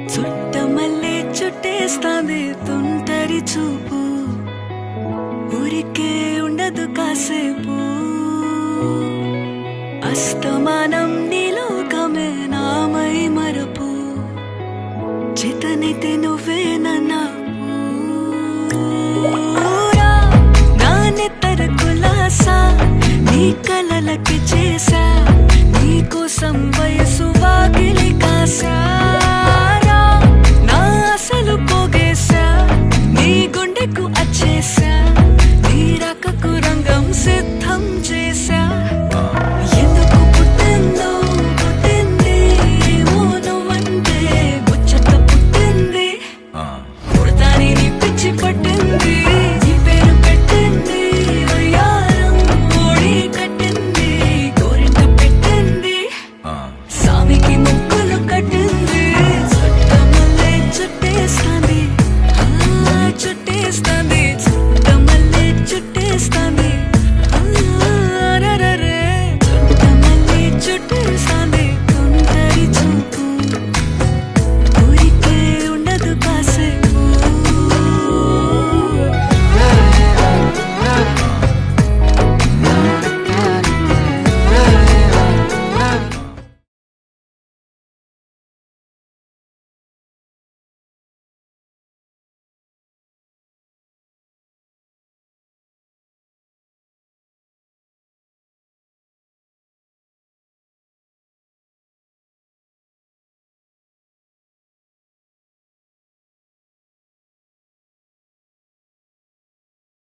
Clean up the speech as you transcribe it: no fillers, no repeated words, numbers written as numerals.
చుట్టమల్లే చుట్టేస్తాంది తుంటరి చూపు, ఊరికే ఉండదు కాసేపు. అస్తమానం నీలోకమే నామై మరపు, చేతనైతే నువ్వే నాకు. నా నెత్తర కులాసా నీ కలలకి చేసా, నీ కోసం వయసు వాకిలి కాసా.